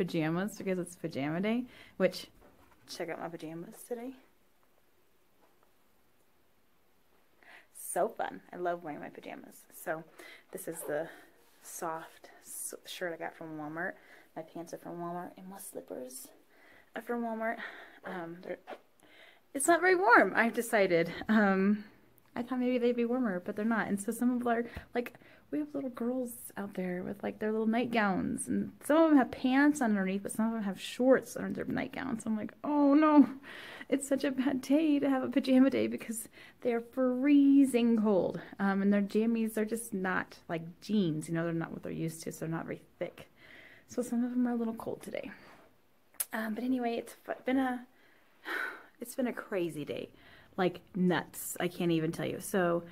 pajamas because it's pajama day, which, check out my pajamas today. So fun. I love wearing my pajamas. So this is the soft shirt I got from Walmart. My pants are from Walmart, and my slippers are from Walmart. It's not very warm, I've decided. I thought maybe they'd be warmer, but they're not. And so some of them are, like, we have little girls out there with, like, their little nightgowns. And some of them have pants underneath, but some of them have shorts under their nightgowns. So I'm like, oh, no. It's such a bad day to have a pajama day because they're freezing cold. And their jammies are just not, like, jeans. You know, they're not what they're used to, so they're not very thick. So some of them are a little cold today. But anyway, it's been a crazy day. Like nuts. I can't even tell you. So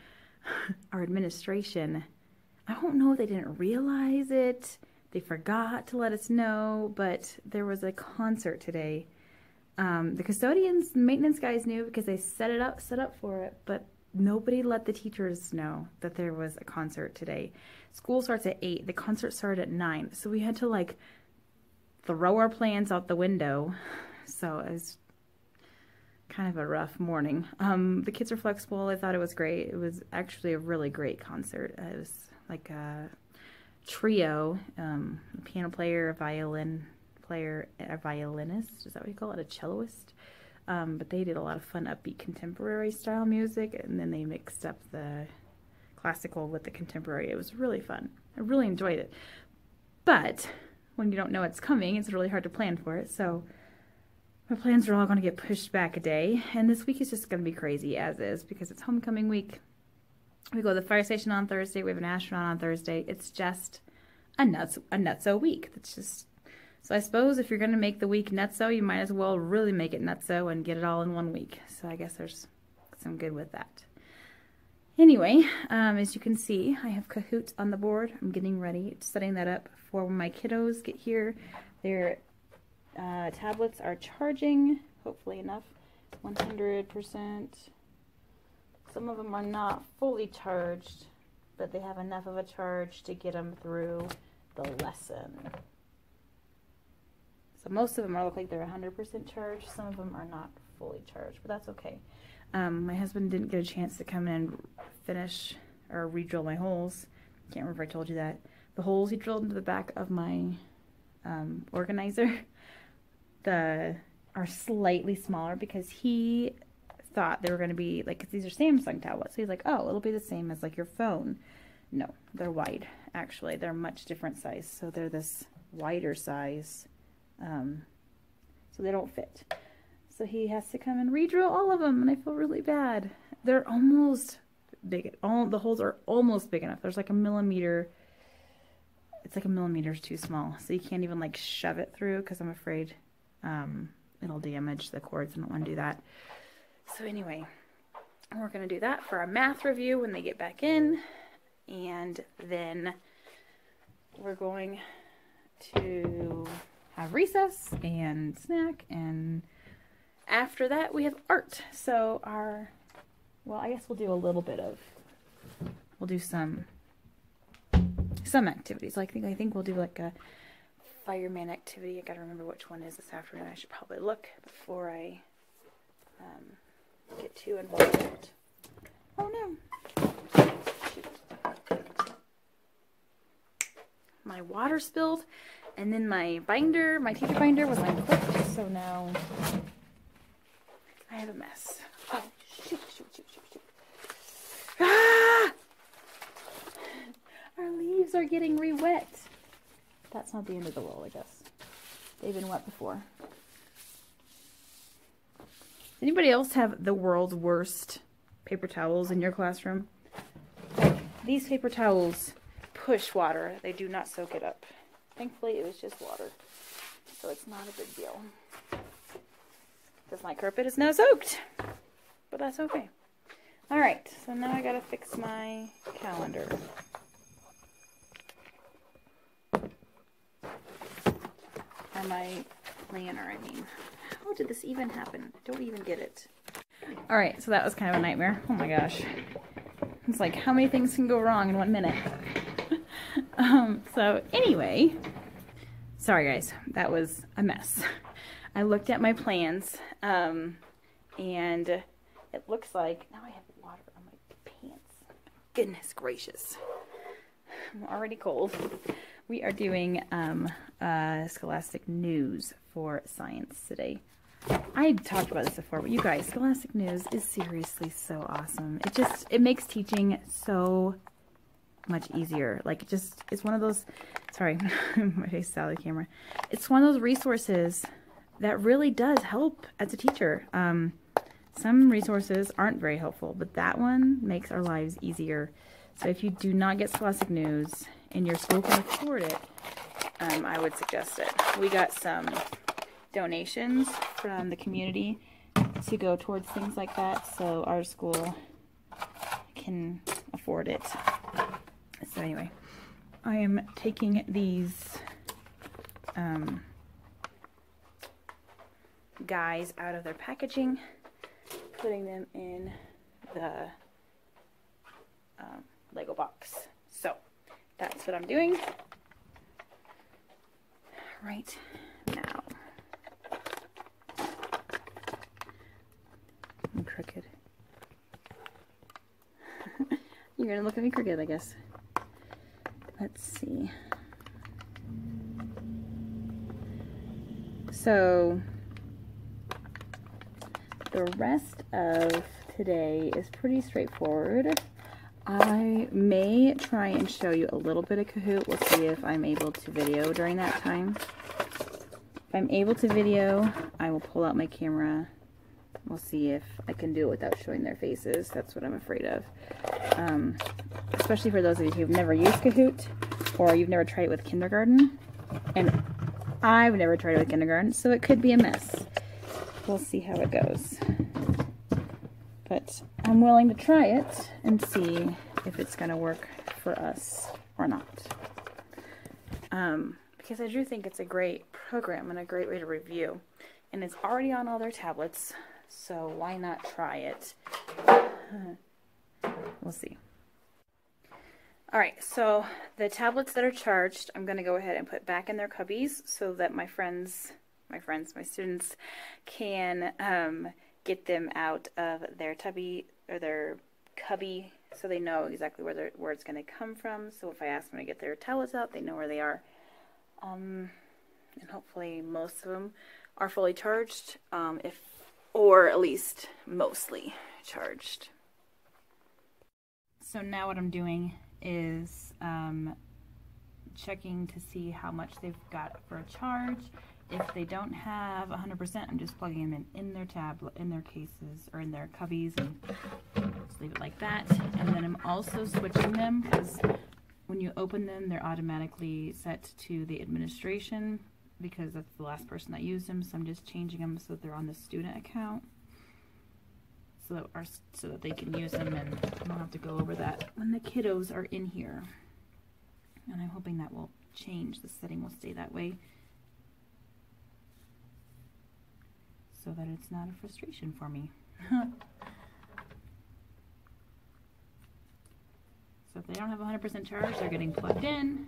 our administration, I don't know if they didn't realize it. They forgot to let us know, but there was a concert today. The custodians, maintenance guys knew because they set up for it, but nobody let the teachers know that there was a concert today. School starts at 8. The concert started at 9. So we had to like throw our plans out the window. So it was kind of a rough morning. The kids are flexible. I thought it was great. It was actually a really great concert. It was like a trio, a piano player, a violin player, a violinist. Is that what you call it? A celloist. But they did a lot of fun, upbeat contemporary style music, and then they mixed up the classical with the contemporary. It was really fun. I really enjoyed it. But when you don't know it's coming, it's really hard to plan for it. So my plans are all going to get pushed back a day, and this week is just going to be crazy as is because it's homecoming week. We go to the fire station on Thursday. We have an astronaut on Thursday. It's just a nutso week. It's just, so I suppose if you're going to make the week nutso, you might as well really make it nutso and get it all in one week. So I guess there's some good with that. Anyway, as you can see, I have Kahoot on the board. I'm getting ready, setting that up for when my kiddos get here. They're tablets are charging, hopefully enough, 100%. Some of them are not fully charged, but they have enough of a charge to get them through the lesson. So most of them look like they're 100% charged. Some of them are not fully charged, but that's okay. My husband didn't get a chance to come in and finish or re-drill my holes. Can't remember if I told you that. The holes he drilled into the back of my organizer are slightly smaller because he thought they were going to be like, 'cause these are Samsung tablets. So he's like, oh, it'll be the same as like your phone. No, they're wide. Actually, they're much different size. So they're this wider size. So they don't fit. So he has to come and re-drill all of them, and I feel really bad. They're almost big. The holes are almost big enough. There's like a millimeter. It's like a millimeter too small. So you can't even like shove it through because I'm afraid it'll damage the cords. I don't want to do that. So anyway, we're going to do that for our math review when they get back in. And then we're going to have recess and snack. And after that, we have art. So well, I guess we'll do a little bit of, we'll do some activities. Like I think we'll do like a fireman activity. I gotta remember which one is this afternoon. I should probably look before I get too involved. Oh no. Shoot. My water spilled, and then my binder, my teacher binder was unclipped, so now I have a mess. Oh, shoot. Ah! Our leaves are getting re-wet. That's not the end of the world, I guess. They've been wet before. Does anybody else have the world's worst paper towels in your classroom? These paper towels push water. They do not soak it up. Thankfully, it was just water, so it's not a big deal. Because my carpet is now soaked, but that's okay. All right, so now I gotta fix my calendar. Or my planner, I mean. How did this even happen? I don't even get it. All right, so that was kind of a nightmare. Oh my gosh. It's like, how many things can go wrong in 1 minute? So anyway, Sorry guys, that was a mess. I looked at my plans, and it looks like, now I have water on my pants. Goodness gracious. I'm already cold. We are doing Scholastic News for science today. I talked about this before, but you guys, Scholastic News is seriously so awesome. It makes teaching so much easier. Like, it's one of those, sorry, my face is out of the camera. It's one of those resources that really does help as a teacher. Some resources aren't very helpful, but that one makes our lives easier. So if you do not get Scholastic News and your school can afford it, I would suggest it. We got some donations from the community to go towards things like that, so our school can afford it. So anyway, I am taking these guys out of their packaging, putting them in the Lego box. So that's what I'm doing right now. I'm crooked. You're gonna look at me crooked, I guess. Let's see. So the rest of today is pretty straightforward. I may try and show you a little bit of Kahoot. We'll see if I'm able to video during that time. If I'm able to video, I will pull out my camera. We'll see if I can do it without showing their faces. That's what I'm afraid of. Especially for those of you who've never used Kahoot, or you've never tried it with kindergarten. And I've never tried it with kindergarten, so it could be a mess. We'll see how it goes. But I'm willing to try it and see if it's going to work for us or not. Because I do think it's a great program and a great way to review. And it's already on all their tablets, so why not try it? We'll see. Alright, so the tablets that are charged, I'm going to go ahead and put back in their cubbies so that my students can get them out of their tubby or their cubby so they know exactly where it's going to come from. So if I ask them to get their tablets out, they know where they are. And hopefully most of them are fully charged, or at least mostly charged. So now what I'm doing is checking to see how much they've got for a charge. If they don't have 100%, I'm just plugging them in their tablet, in their cases, or in their cubbies, and just leave it like that. And then I'm also switching them because when you open them, they're automatically set to the administration because that's the last person that used them. So I'm just changing them so that they're on the student account, so that they can use them, and I don't have to go over that when the kiddos are in here. And I'm hoping that will change. The setting will stay that way, so that it's not a frustration for me. So if they don't have 100% charge, they're getting plugged in.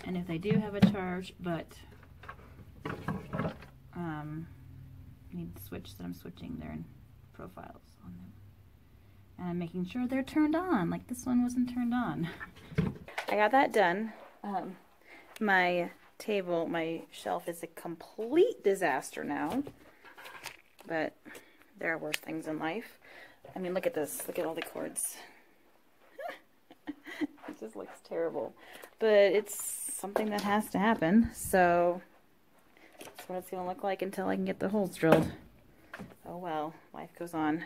And if they do have a charge, but need the switch that I'm switching their profiles on them. And I'm making sure they're turned on, like this one wasn't turned on. I got that done. My shelf is a complete disaster now. But there are worse things in life. I mean, look at this. Look at all the cords. It just looks terrible. But it's something that has to happen. So that's what it's going to look like until I can get the holes drilled. Oh well, life goes on.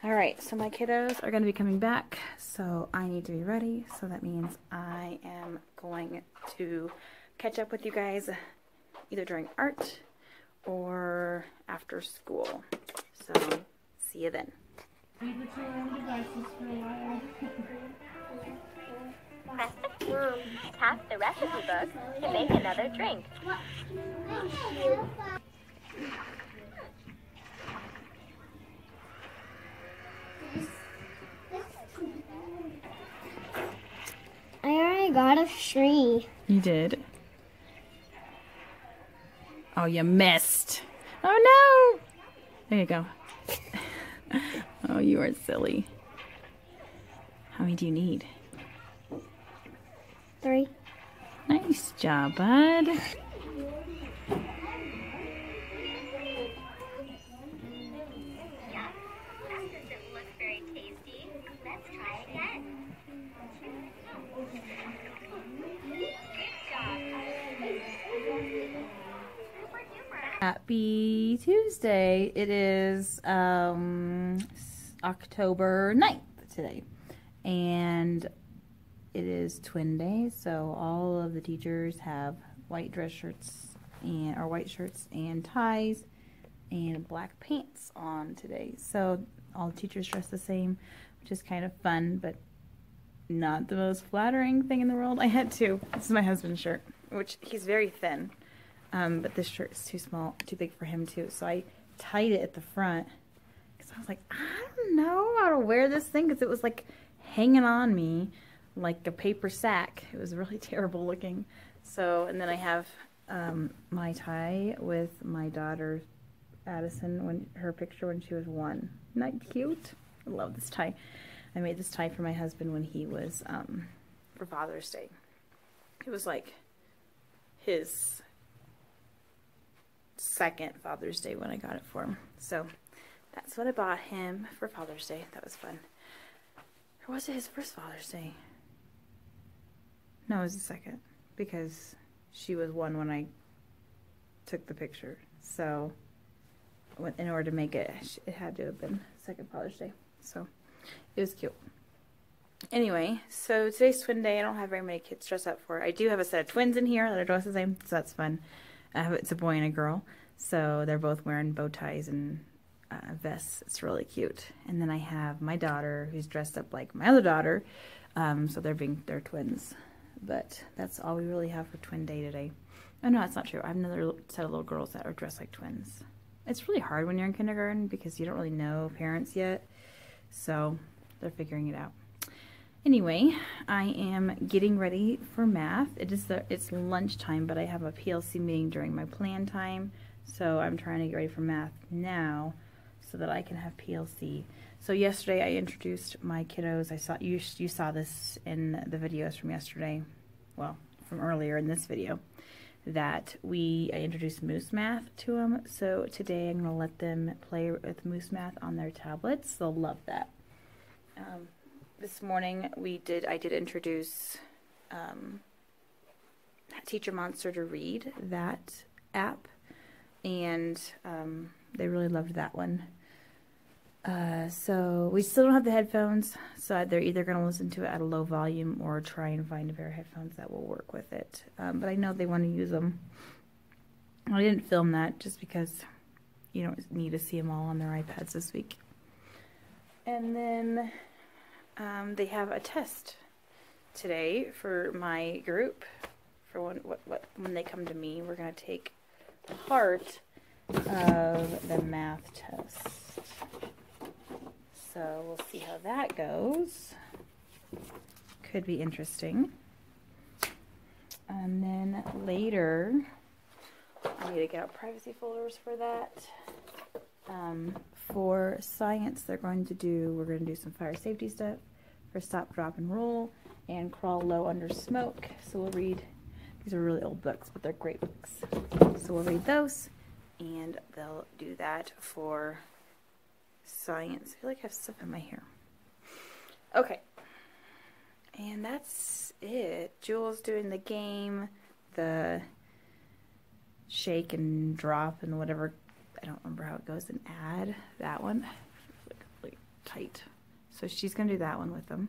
Alright, so my kiddos are going to be coming back. So I need to be ready. So that means I am going to catch up with you guys either during art or after school. So, see you then. Leave the children devices for a while. Pass the recipe book to make another drink. I already got a tree. You did? Oh, you missed. Oh, no. There you go. Oh, you are silly. How many do you need? 3. Nice job, bud. Yeah, that doesn't look very tasty. Let's try again. Happy Tuesday. It is October 9th today. And it is twin day, so all of the teachers have white dress shirts or white shirts and ties and black pants on today. So all the teachers dress the same, which is kind of fun, but not the most flattering thing in the world. I had to. This is my husband's shirt, which he's very thin. But this shirt is too small, too big for him too. So I tied it at the front because I was like, I don't know how to wear this thing because it was like hanging on me like a paper sack. It was really terrible looking. So, and then I have my tie with my daughter Addison, her picture when she was 1. Isn't that cute? I love this tie. I made this tie for my husband when he was for Father's Day. It was like his second Father's Day when I got it for him. So that's what I bought him for Father's Day. That was fun. Or was it his first Father's Day? No, it was the second, because she was 1 when I took the picture. So in order to make it, it had to have been second Father's Day. So it was cute. Anyway, so today's twin day. I don't have very many kids dressed up for it. I do have a set of twins in here that are dressed the same, so that's fun. It's a boy and a girl, so they're both wearing bow ties and vests. It's really cute. And then I have my daughter who's dressed up like my other daughter, so they're twins. But that's all we really have for twin day today. Oh no, that's not true. I have another set of little girls that are dressed like twins. It's really hard when you're in kindergarten because you don't really know parents yet, so they're figuring it out. Anyway, I am getting ready for math. It's lunchtime, but I have a PLC meeting during my plan time, so I'm trying to get ready for math now so that I can have PLC. So yesterday I introduced my kiddos. You saw this in the videos from yesterday, well, from earlier in this video, that I introduced Moose Math to them. So today I'm going to let them play with Moose Math on their tablets. They'll love that. This morning I did introduce Teacher Monster to Read, that app, and they really loved that one. So we still don't have the headphones, so they're either going to listen to it at a low volume or try and find a pair of headphones that will work with it. But I know they want to use them. I didn't film that just because you don't need to see them all on their iPads this week. And then they have a test today for my group. For when they come to me, we're going to take part of the math test. So we'll see how that goes. Could be interesting. And then later, I need to get out privacy folders for that. For science, we're going to do some fire safety stuff for stop, drop, and roll, and crawl low under smoke. So we'll read, these are really old books, but they're great books. So we'll read those, and they'll do that for science. I feel like I have stuff in my hair. Okay. And that's it. Jules doing the game, the shake and drop and whatever. I don't remember how it goes, and add that one. It's really tight. So she's going to do that one with them.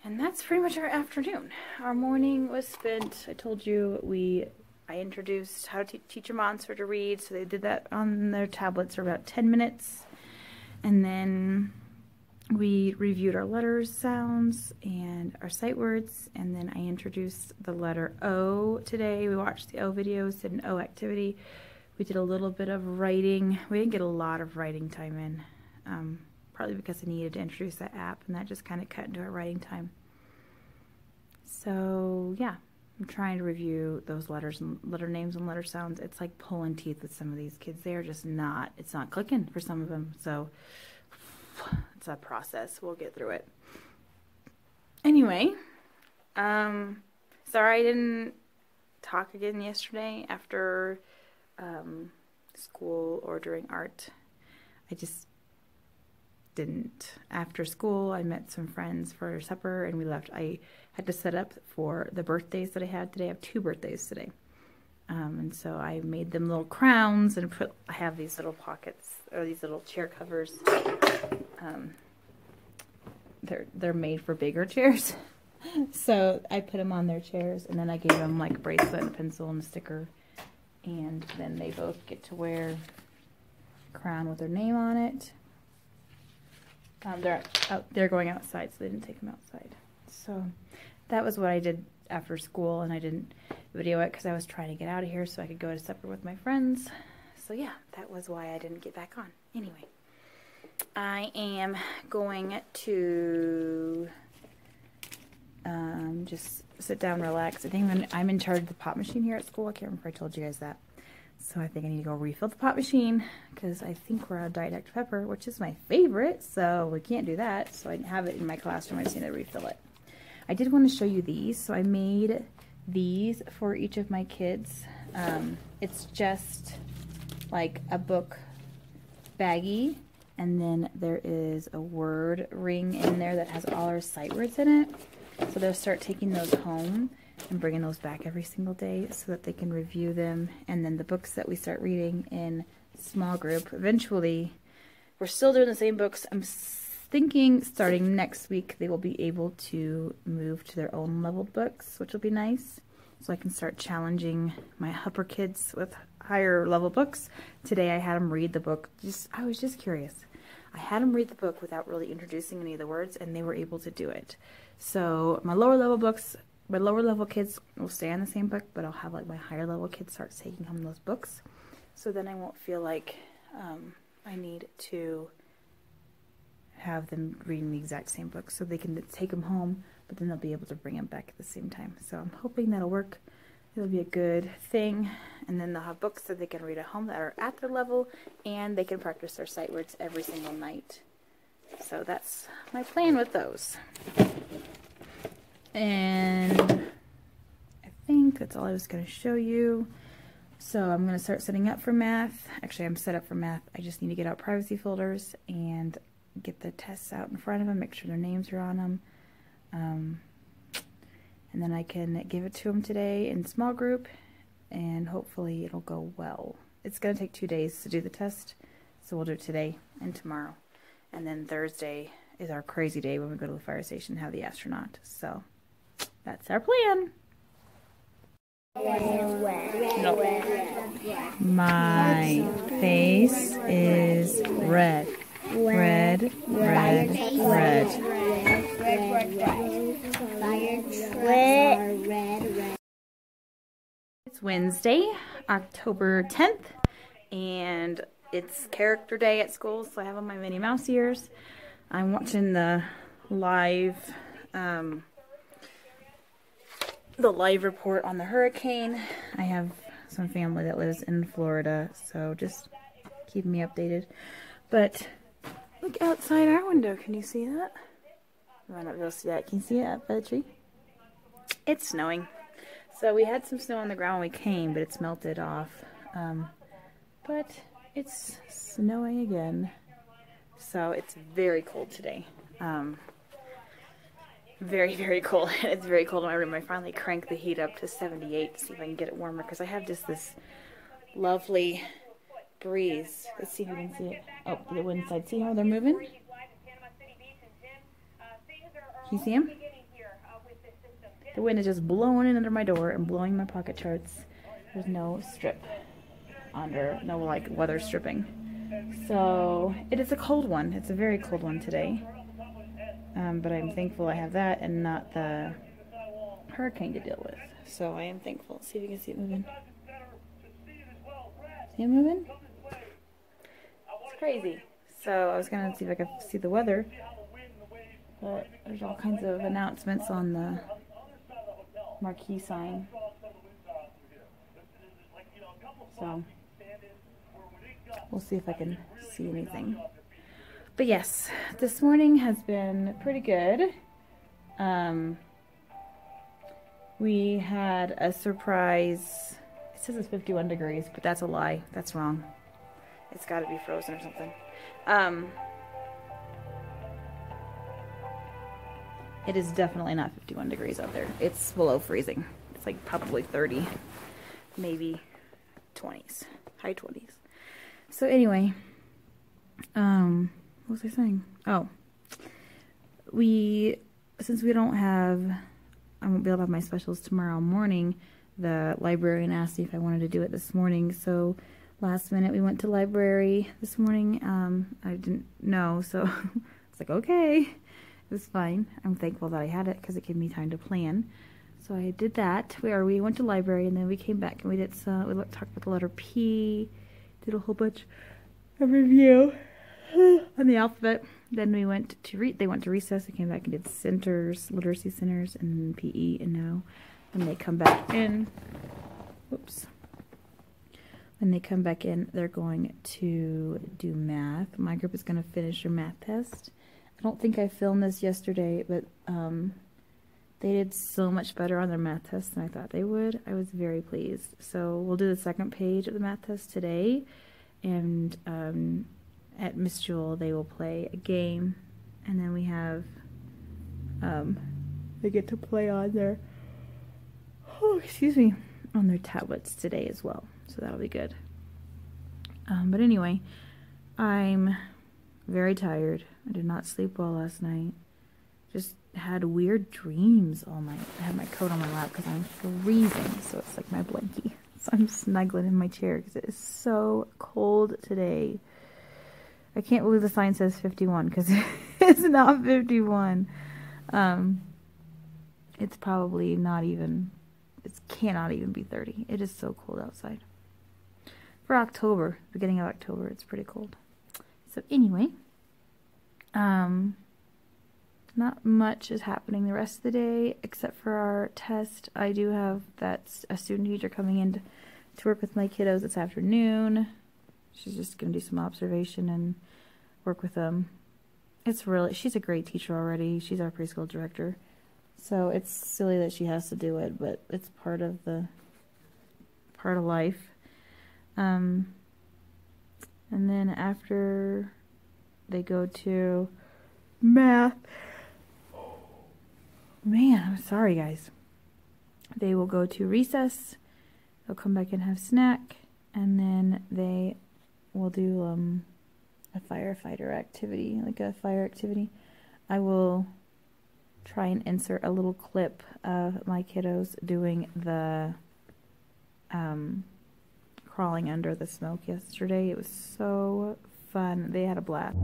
And that's pretty much our afternoon. Our morning was spent, I told you, I introduced how to teach a monster to read, so they did that on their tablets for about 10 minutes. And then we reviewed our letters, sounds, and our sight words, and then I introduced the letter O today. We watched the O videos, did an O activity. We did a little bit of writing. We didn't get a lot of writing time in, partly because I needed to introduce that app, and that just kind of cut into our writing time. So, yeah, I'm trying to review those letters and letter names and letter sounds. It's like pulling teeth with some of these kids. They're just not, it's not clicking for some of them. So it's a process. We'll get through it. Anyway, sorry I didn't talk again yesterday after school or during art. I just didn't. After school, I met some friends for supper and we left. I had to set up for the birthdays that I had today. I have 2 birthdays today. And so I made them little crowns and I have these little pockets or these little chair covers. They're made for bigger chairs. So I put them on their chairs and then I gave them like a bracelet and a pencil and a sticker. And then they both get to wear a crown with their name on it. They're going outside, so they didn't take them outside. So that was what I did after school, and I didn't video it because I was trying to get out of here so I could go to supper with my friends. So yeah, that was why I didn't get back on. Anyway, I am going to just sit down, relax. I think I'm in charge of the pop machine here at school. I can't remember if I told you guys that. So I think I need to go refill the pop machine because I think we're out of Diet Dr. Pepper, which is my favorite, so we can't do that. So I have it in my classroom. I just need to refill it. I did want to show you these. So I made these for each of my kids. It's just like a book baggie, and then there is a word ring in there that has all our sight words in it. So they'll start taking those home and bringing those back every single day so that they can review them. And then the books that we start reading in small group, eventually, we're still doing the same books. I'm thinking starting next week they will be able to move to their own leveled books, which will be nice. So I can start challenging my upper kids with higher level books. Today I had them read the book. I was just curious. I had them read the book without really introducing any of the words, and they were able to do it. So my lower level books, my lower level kids will stay on the same book, but I'll have like my higher level kids start taking home those books. So then I won't feel like I need to have them reading the exact same book. So they can take them home, but then they'll be able to bring them back at the same time. So I'm hoping that'll work. It'll be a good thing. And then they'll have books that they can read at home that are at their level, and they can practice their sight words every single night. So that's my plan with those. And I think that's all I was going to show you. So I'm going to start setting up for math. Actually, I'm set up for math. I just need to get out privacy folders and get the tests out in front of them, make sure their names are on them. And then I can give it to them today in small group, and hopefully it'll go well. It's going to take 2 days to do the test, so we'll do it today and tomorrow. And then Thursday is our crazy day when we go to the fire station and have the astronaut. So that's our plan. No. My face is red. Red, red, red. It's Wednesday, October 10th, and it's character day at school, so I have on my Minnie Mouse ears. I'm watching the live report on the hurricane. I have some family that lives in Florida, so just keep me updated. But look outside our window. Can you see that? You might not be able to see that. Can you see it up by the tree? It's snowing. So we had some snow on the ground when we came, but it's melted off. But it's snowing again. So it's very cold today. Very, very cold. It's very cold in my room. I finally cranked the heat up to 78 to see if I can get it warmer, because I have just this lovely breeze. Let's see if you can see it. Oh, the wind side. See how they're moving? Can you see them? The wind is just blowing in under my door and blowing my pocket charts. There's no strip under, no like weather stripping. So it is a cold one. It's a very cold one today. But I'm thankful I have that and not the hurricane to deal with. So I am thankful. Let's see if you can see it moving. See it moving? It's crazy. So I was going to see if I could see the weather. But there's all kinds of announcements on the marquee sign. So we'll see if I can see anything. But yes, this morning has been pretty good. We had a surprise. It says it's 51 degrees, but that's a lie. That's wrong. It's got to be frozen or something. It is definitely not 51 degrees out there. It's below freezing. It's like probably 30, maybe 20s, high 20s. So anyway, what was I saying? Oh, since we don't have, I won't be able to have my specials tomorrow morning, the librarian asked me if I wanted to do it this morning, so last minute we went to library this morning. I didn't know, so I was like, okay, it was fine. I'm thankful that I had it because it gave me time to plan. So I did that. We went to library and then we came back and we did some, we talked about the letter P, did a whole bunch of review on the alphabet. Then we went to they went to recess. We came back and did centers, literacy centers, and PE. And now, when they come back in, whoops. When they come back in, they're going to do math. My group is going to finish their math test. I don't think I filmed this yesterday, but they did so much better on their math test than I thought they would. I was very pleased. So we'll do the second page of the math test today, and at Miss Jewel they will play a game, and then we have they get to play on their on their tablets today as well, so that'll be good. But anyway, I'm very tired. I did not sleep well last night. Just had weird dreams all night. I had my coat on my lap because I'm freezing, so it's like my blankie. So I'm snuggling in my chair because it is so cold today. I can't believe the sign says 51 because it's not 51. It's probably not even, it cannot even be 30. It is so cold outside. For October, beginning of October, it's pretty cold. So anyway, not much is happening the rest of the day except for our test. I do have a student teacher coming in to work with my kiddos this afternoon. She's just going to do some observation and work with them. She's a great teacher already. She's our preschool director. So it's silly that she has to do it, but it's part of life. And then after they go to math, man, I'm sorry guys. They will go to recess. They'll come back and have snack, and then they will do a firefighter activity, like a fire activity. I will try and insert a little clip of my kiddos doing the crawling under the smoke yesterday. It was so fun. They had a blast.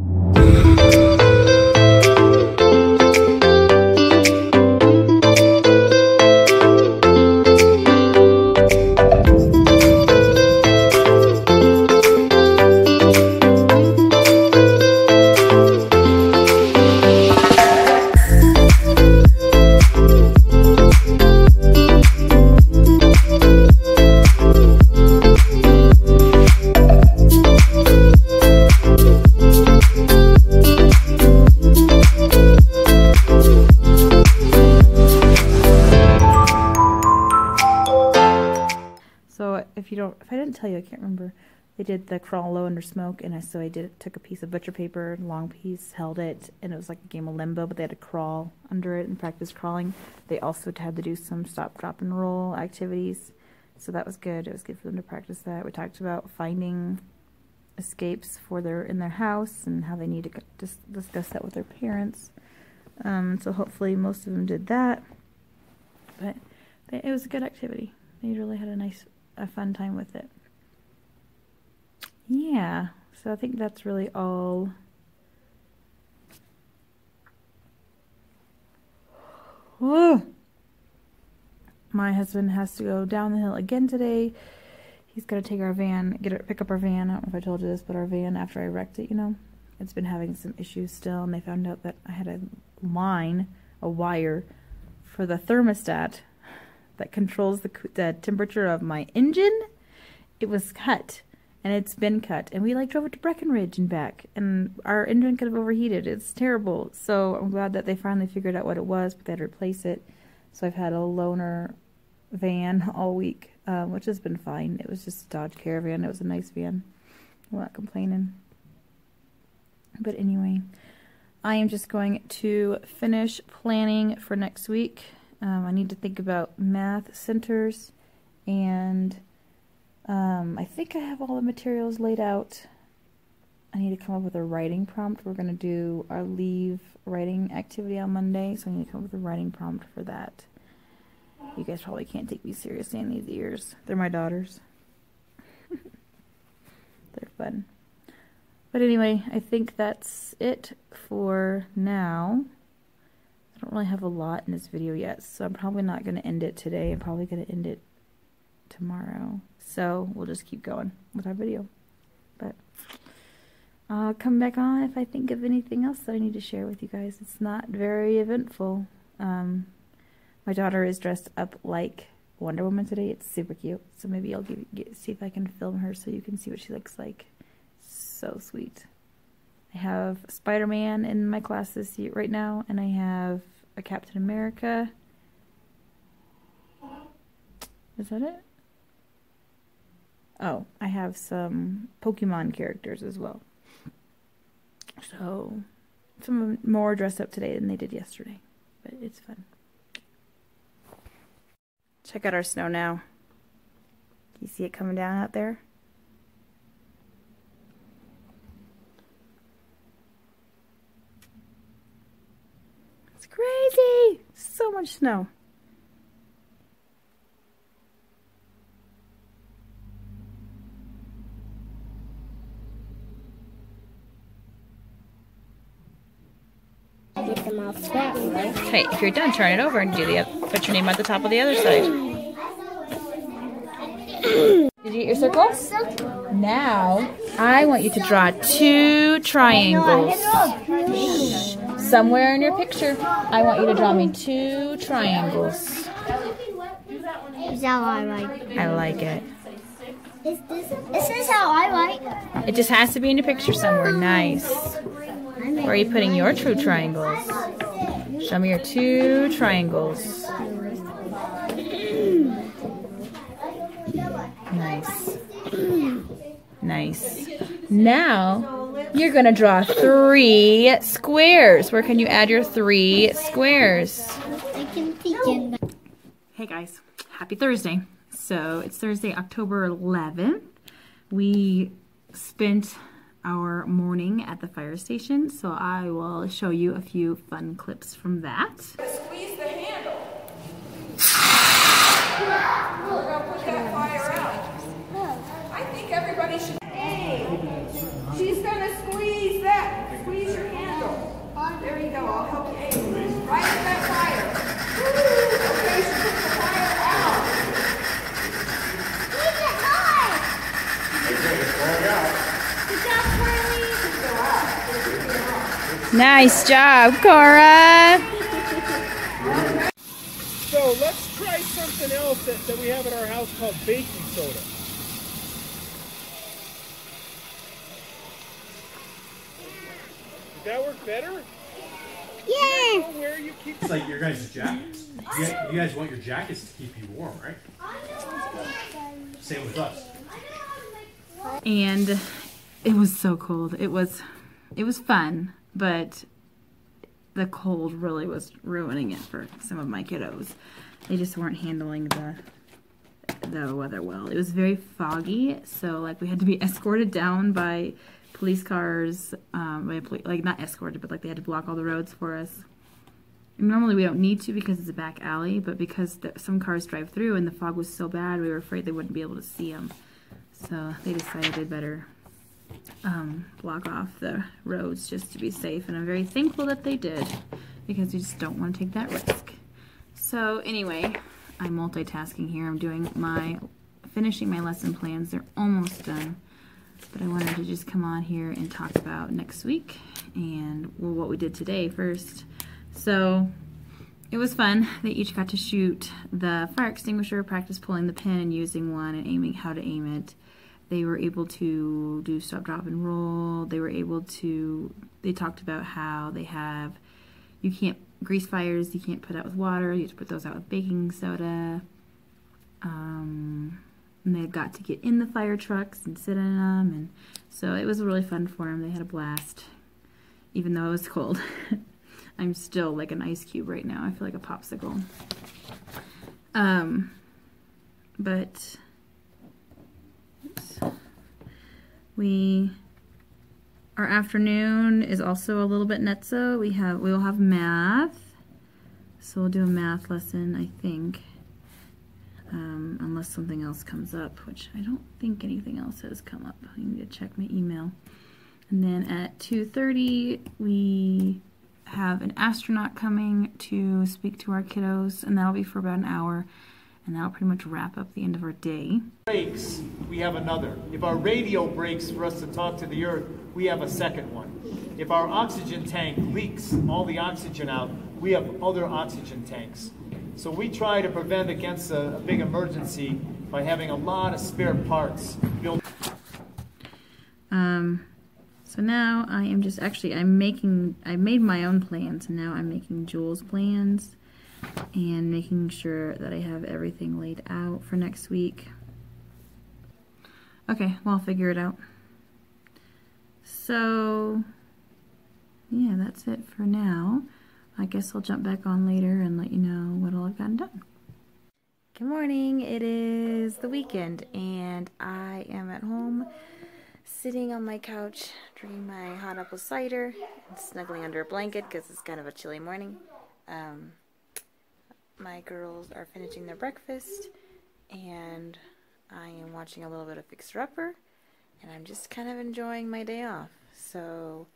If I didn't tell you, I can't remember. They did the crawl low under smoke, and so I took a piece of butcher paper, long piece, held it, and it was like a game of limbo, but they had to crawl under it and practice crawling. They also had to do some stop, drop, and roll activities, so that was good. It was good for them to practice that. We talked about finding escapes in their house and how they need to discuss that with their parents. So hopefully most of them did that, but it was a good activity. They really had a fun time with it. Yeah, so I think that's really all. Whoa. My husband has to go down the hill again today. He's got to take our van, pick up our van. I don't know if I told you this, but our van, after I wrecked it, it's been having some issues still, and they found out that I had a wire for the thermostat that controls the temperature of my engine, it was cut. And it's been cut. And we like drove it to Breckenridge and back. And our engine could have overheated. It's terrible. So I'm glad that they finally figured out what it was, but they had to replace it. So I've had a loaner van all week, which has been fine. It was just a Dodge Caravan. It was a nice van. I'm not complaining. But anyway, I am just going to finish planning for next week. I need to think about math centers, and I think I have all the materials laid out. I need to come up with a writing prompt. We're going to do our leave writing activity on Monday, so I need to come up with a writing prompt for that. You guys probably can't take me seriously in these ears. They're my daughters. They're fun. But anyway, I think that's it for now. I don't really have a lot in this video yet, so I'm probably not going to end it today. I'm probably going to end it tomorrow. So we'll just keep going with our video. But I'll come back on if I think of anything else that I need to share with you guys. It's not very eventful. My daughter is dressed up like Wonder Woman today. It's super cute. So maybe I'll see if I can film her so you can see what she looks like. So sweet. I have Spider-Man in my class this year right now, and I have a Captain America. Is that it? Oh, I have some Pokemon characters as well. So, some more dressed up today than they did yesterday. But it's fun. Check out our snow now. You see it coming down out there? It's crazy! So much snow. Get them all sweat, right? Okay, if you're done, turn it over and put your name at the top of the other side. Did you get your circle? Now, I want you to draw 2 triangles. Somewhere in your picture, I want you to draw me 2 triangles. Is that how I like? I like it. This is how I like. It just has to be in your picture somewhere. Nice. Where are you putting your 2 triangles? Show me your 2 triangles. Nice. Nice. Now, you're going to draw 3 squares. Where can you add your 3 squares? Hey guys, happy Thursday. So, it's Thursday, October 11th. We spent our morning at the fire station, so I will show you a few fun clips from that. Squeeze the handle. We're going to put that fire out. I think everybody should. Hey, she's going to squeeze that. Squeeze your handle. There you go. I'll help you. Right at that fire. Woo! Okay, she took the fire out. Squeeze it hard. Okay, it's going out. Good job, Carly. Nice job, Cora. So let's try something else that we have at our house called baking soda. Did that work better? Yeah. Where you keep It's like your guys' jackets. You guys want your jackets to keep you warm, right? Same with us. And it was so cold. It was fun, but the cold really was ruining it for some of my kiddos. They just weren't handling the weather well. It was very foggy, so like we had to be escorted down by police cars, like not escorted, but like they had to block all the roads for us. And normally we don't need to because it's a back alley, but because some cars drive through and the fog was so bad, we were afraid they wouldn't be able to see them. So they decided they better block off the roads just to be safe, and I'm very thankful that they did because we just don't want to take that risk. So anyway, I'm multitasking here. I'm finishing my lesson plans. They're almost done, but I wanted to just come on here and talk about next week and what we did today first. So it was fun. They each got to shoot the fire extinguisher, practice pulling the pin and using one and aiming how to aim it. They were able to do stop, drop, and roll. They were able to, they talked about how they have, you can't, grease fires, you can't put out with water, you have to put those out with baking soda. And they got to get in the fire trucks and sit in them, and so it was really fun for them. They had a blast, even though it was cold. I'm still like an ice cube right now. I feel like a popsicle. But oops. Our afternoon is also a little bit nutso. We will have math, so we'll do a math lesson, I think. Unless something else comes up, which I don't think anything else has come up. I need to check my email. And then at 2:30, we have an astronaut coming to speak to our kiddos, and that'll be for about an hour, and that'll pretty much wrap up the end of our day. Breaks, we have another. If our radio breaks for us to talk to the Earth, we have a second one. If our oxygen tank leaks all the oxygen out, we have other oxygen tanks. So we try to prevent against a big emergency by having a lot of spare parts built. So now I am just actually I made my own plans, and now I'm making Jules' plans and making sure that I have everything laid out for next week. Okay, well, I'll figure it out. So yeah, that's it for now. I guess I'll jump back on later and let you know what all I've gotten done. Good morning. It is the weekend, and I am at home sitting on my couch drinking my hot apple cider and snuggling under a blanket because it's kind of a chilly morning. My girls are finishing their breakfast, and I am watching a little bit of Fixer Upper, and I'm just kind of enjoying my day off. So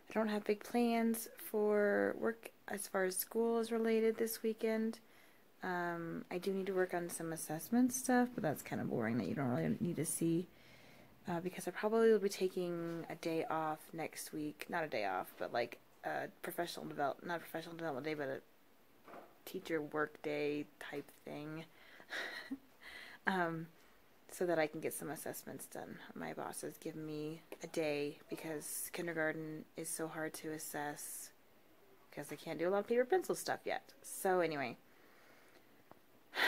I don't have big plans for work as far as school is related this weekend. I do need to work on some assessment stuff, but that's kind of boring that you don't really need to see, because I probably will be taking a day off next week. Not a day off, but like a not professional development day, but a teacher work day type thing. So that I can get some assessments done. My boss has given me a day because kindergarten is so hard to assess because they can't do a lot of paper pencil stuff yet. So anyway,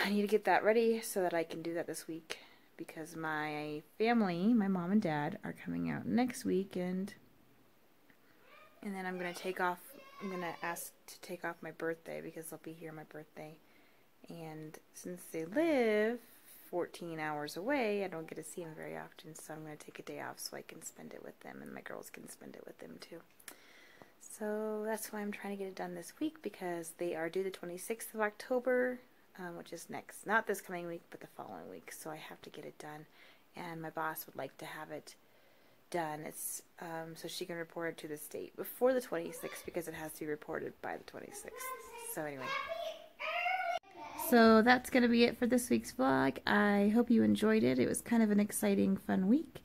I need to get that ready so that I can do that this week, because my family, my mom and dad, are coming out next week, and then I'm going to take off. I'm going to ask to take off my birthday because they'll be here on my birthday. And since they live 14 hours away, I don't get to see them very often, so I'm going to take a day off so I can spend it with them, and my girls can spend it with them too. So that's why I'm trying to get it done this week, because they are due the 26th of October, which is next, not this coming week, but the following week, so I have to get it done, and my boss would like to have it done. It's so she can report it to the state before the 26th, because it has to be reported by the 26th. So anyway. So that's going to be it for this week's vlog. I hope you enjoyed it. It was kind of an exciting, fun week.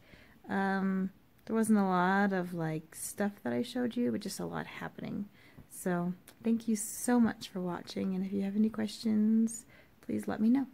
There wasn't a lot of like stuff that I showed you, but just a lot happening. So thank you so much for watching, and if you have any questions, please let me know.